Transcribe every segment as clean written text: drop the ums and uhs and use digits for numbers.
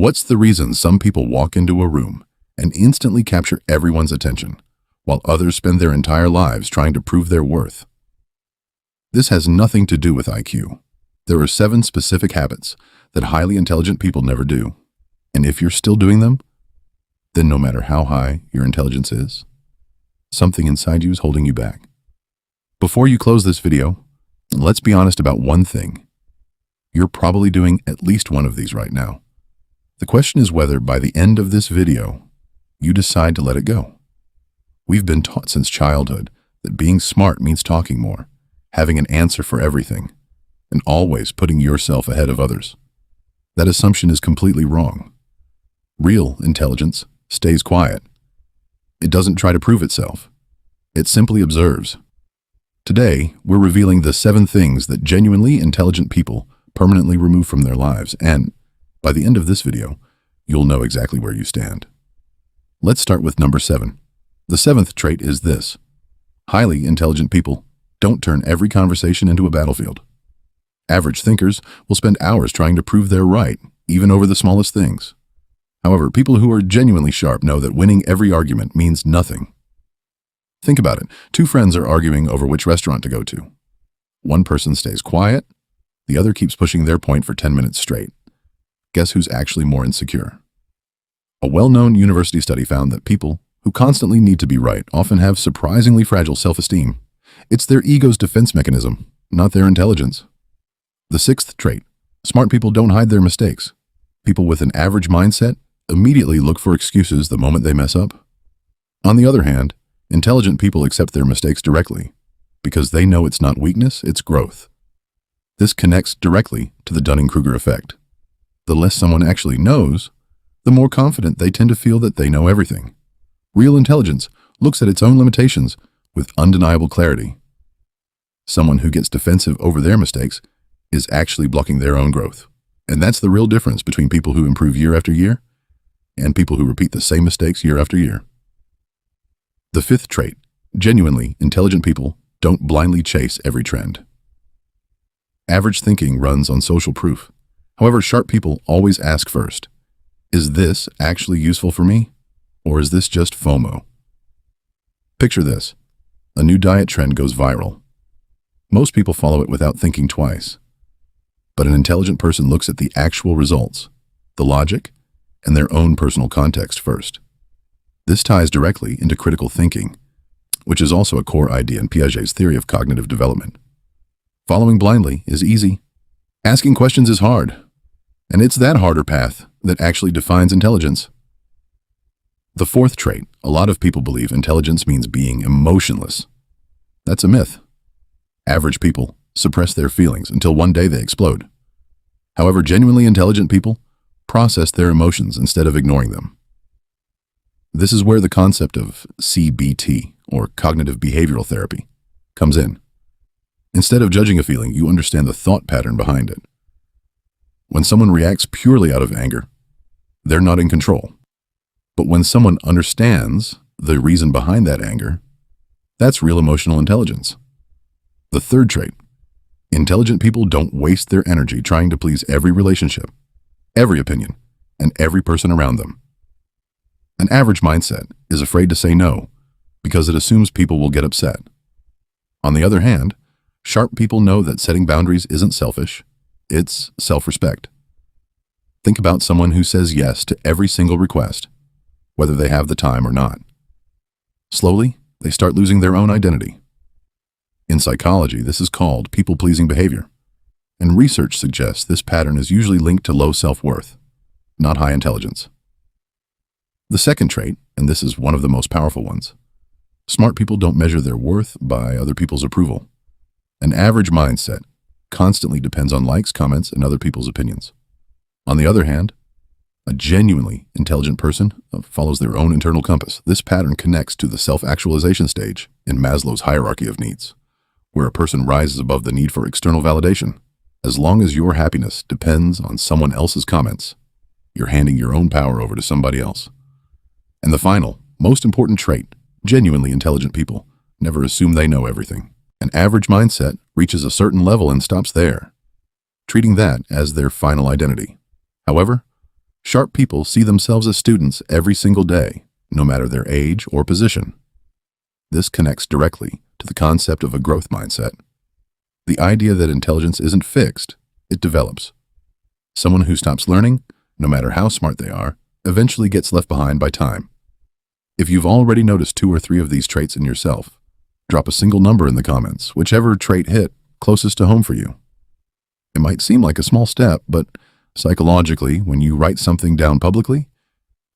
What's the reason some people walk into a room and instantly capture everyone's attention, while others spend their entire lives trying to prove their worth? This has nothing to do with IQ. There are 7 specific habits that highly intelligent people never do. And if you're still doing them, then no matter how high your intelligence is, something inside you is holding you back. Before you close this video, let's be honest about one thing. You're probably doing at least one of these right now. The question is whether by the end of this video, you decide to let it go. We've been taught since childhood that being smart means talking more, having an answer for everything, and always putting yourself ahead of others. That assumption is completely wrong. Real intelligence stays quiet. It doesn't try to prove itself. It simply observes. Today, we're revealing the 7 things that genuinely intelligent people permanently remove from their lives, and by the end of this video, you'll know exactly where you stand. Let's start with number 7. The 7th trait is this: highly intelligent people don't turn every conversation into a battlefield. Average thinkers will spend hours trying to prove they're right, even over the smallest things. However, people who are genuinely sharp know that winning every argument means nothing. Think about it. 2 friends are arguing over which restaurant to go to. One person stays quiet, the other keeps pushing their point for 10 minutes straight. Guess who's actually more insecure? A well-known university study found that people who constantly need to be right often have surprisingly fragile self-esteem. It's their ego's defense mechanism, not their intelligence. The 6th trait: smart people don't hide their mistakes. People with an average mindset immediately look for excuses the moment they mess up. On the other hand, intelligent people accept their mistakes directly because they know it's not weakness, it's growth. This connects directly to the Dunning-Kruger effect. The less someone actually knows, the more confident they tend to feel that they know everything. Real intelligence looks at its own limitations with undeniable clarity. Someone who gets defensive over their mistakes is actually blocking their own growth. And that's the real difference between people who improve year after year and people who repeat the same mistakes year after year. The 5th trait: genuinely intelligent people don't blindly chase every trend. Average thinking runs on social proof. However, sharp people always ask first, is this actually useful for me? Or is this just FOMO? Picture this. A new diet trend goes viral. Most people follow it without thinking twice. But an intelligent person looks at the actual results, the logic, and their own personal context first. This ties directly into critical thinking, which is also a core idea in Piaget's theory of cognitive development. Following blindly is easy. Asking questions is hard. And it's that harder path that actually defines intelligence. The 4th trait: a lot of people believe intelligence means being emotionless. That's a myth. Average people suppress their feelings until one day they explode. However, genuinely intelligent people process their emotions instead of ignoring them. This is where the concept of CBT, or cognitive behavioral therapy, comes in. Instead of judging a feeling, you understand the thought pattern behind it. When someone reacts purely out of anger, they're not in control. But when someone understands the reason behind that anger, that's real emotional intelligence. The 3rd trait: intelligent people don't waste their energy trying to please every relationship, every opinion, and every person around them. An average mindset is afraid to say no because it assumes people will get upset. On the other hand, sharp people know that setting boundaries isn't selfish, it's self-respect. Think about someone who says yes to every single request, whether they have the time or not. Slowly, they start losing their own identity. In psychology, this is called people-pleasing behavior, and research suggests this pattern is usually linked to low self-worth, not high intelligence. The 2nd trait, and this is one of the most powerful ones: smart people don't measure their worth by other people's approval. An average mindset constantly depends on likes, comments, and other people's opinions. On the other hand, a genuinely intelligent person follows their own internal compass. This pattern connects to the self-actualization stage in Maslow's hierarchy of needs, where a person rises above the need for external validation. As long as your happiness depends on someone else's comments, you're handing your own power over to somebody else. And the final, most important trait: genuinely intelligent people never assume they know everything. An average mindset reaches a certain level and stops there, treating that as their final identity. However, Sharp people see themselves as students every single day, no matter their age or position. This connects directly to the concept of a growth mindset. The idea that intelligence isn't fixed, it develops. Someone who stops learning, no matter how smart they are, eventually gets left behind by time. If you've already noticed 2 or 3 of these traits in yourself, drop a single number in the comments, whichever trait hit closest to home for you. It might seem like a small step, but psychologically, when you write something down publicly,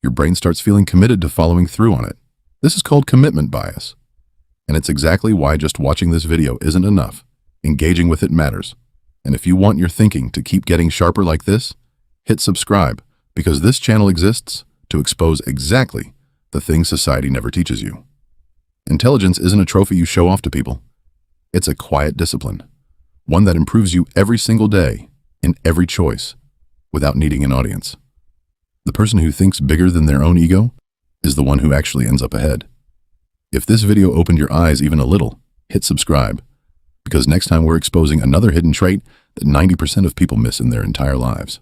your brain starts feeling committed to following through on it. This is called commitment bias. And it's exactly why just watching this video isn't enough. Engaging with it matters. And if you want your thinking to keep getting sharper like this, hit subscribe, because this channel exists to expose exactly the things society never teaches you. Intelligence isn't a trophy you show off to people. It's a quiet discipline, one that improves you every single day, in every choice, without needing an audience. The person who thinks bigger than their own ego is the one who actually ends up ahead. If this video opened your eyes even a little, hit subscribe, because next time we're exposing another hidden trait that 90% of people miss in their entire lives.